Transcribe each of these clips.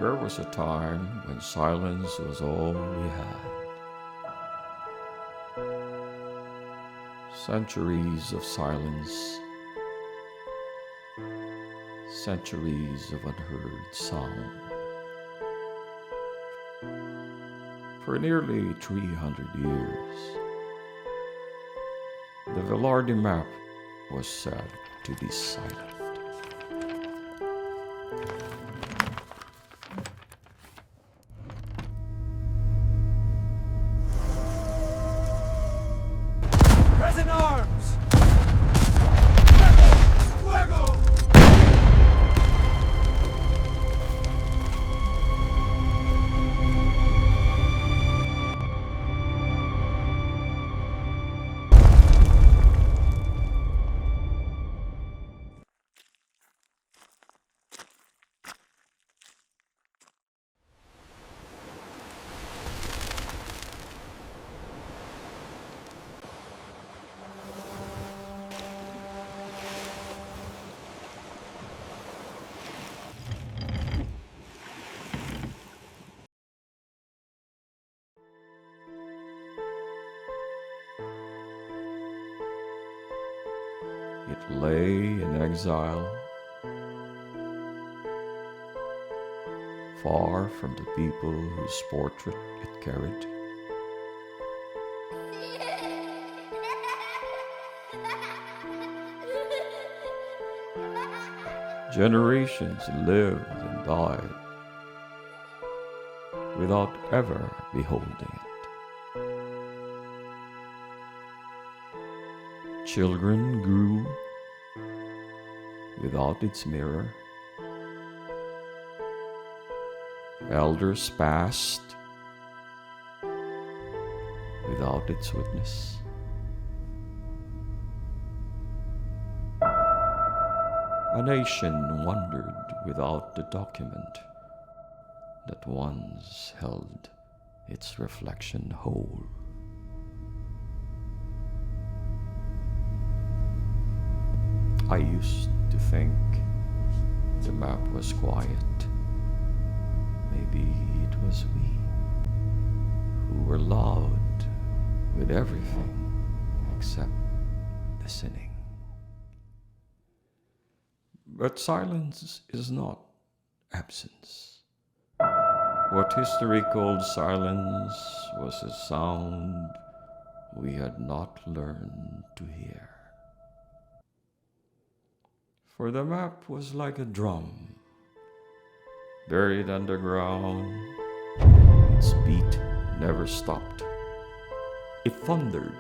There was a time when silence was all we had. Centuries of silence, centuries of unheard sound. For nearly 300 years, the Velarde map was said to be silent. Present arms! Fuego! It lay in exile, far from the people whose portrait it carried. Generations lived and died without ever beholding it. Children grew without its mirror. Elders passed without its witness. A nation wandered without the document that once held its reflection whole. I used to think the map was quiet. Maybe it was we who were loud with everything except the sinning. But silence is not absence. What history called silence was a sound we had not learned to hear. For the map was like a drum, buried underground. Its beat never stopped. It thundered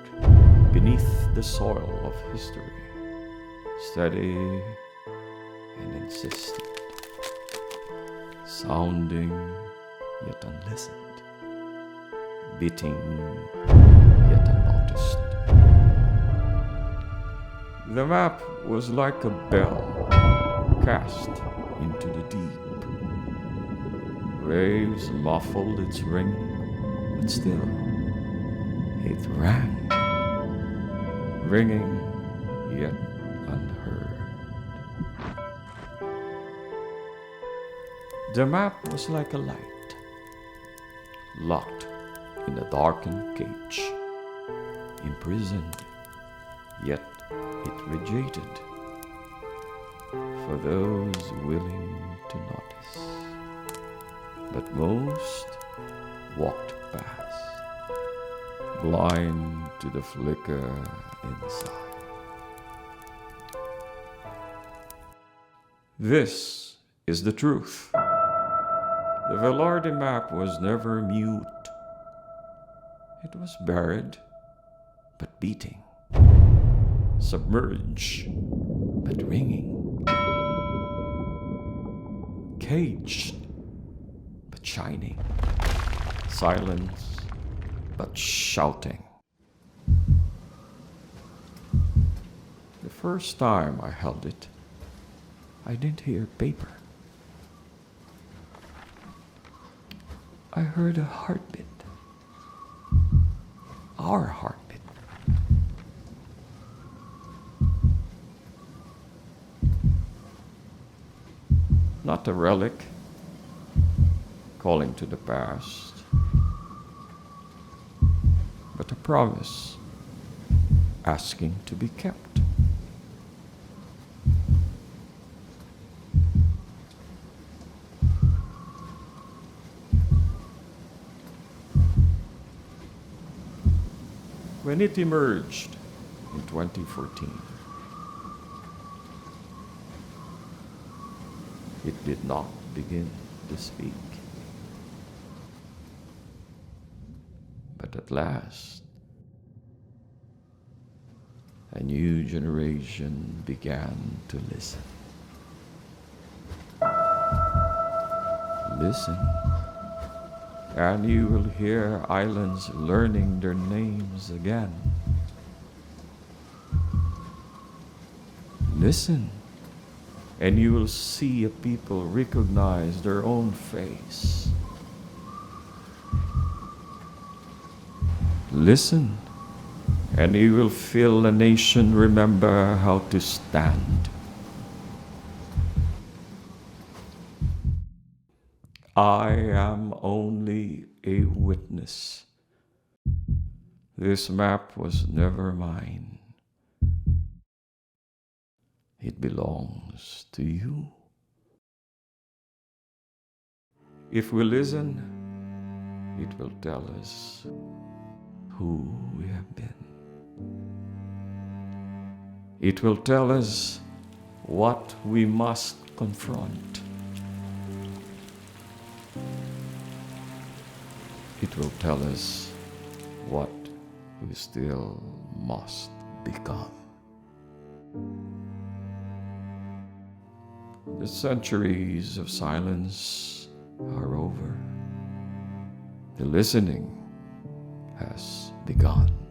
beneath the soil of history, steady and insistent, sounding yet unlistened, beating yet unnoticed. The map was like a bell cast into the deep. Waves muffled its ring, but still it rang, ringing yet unheard. The map was like a light, locked in a darkened cage, imprisoned, yet it radiated for those willing to notice. But most walked past, blind to the flicker inside. This is the truth. The Velarde map was never mute. It was buried, but beating. Submerged, but ringing. Caged, but shining. Silence, but shouting. The first time I held it, I didn't hear paper. I heard a heartbeat. Our heartbeat. Not a relic, calling to the past, but a promise asking to be kept. When it emerged in 2014, it did not begin to speak. But at last, a new generation began to listen. Listen, and you will hear islands learning their names again. Listen, and you will see a people recognize their own face. Listen, and you will feel a nation remember how to stand. I am only a witness. This map was never mine. It belongs to you. If we listen, it will tell us who we have been. It will tell us what we must confront. It will tell us what we still must become. The centuries of silence are over. The listening has begun.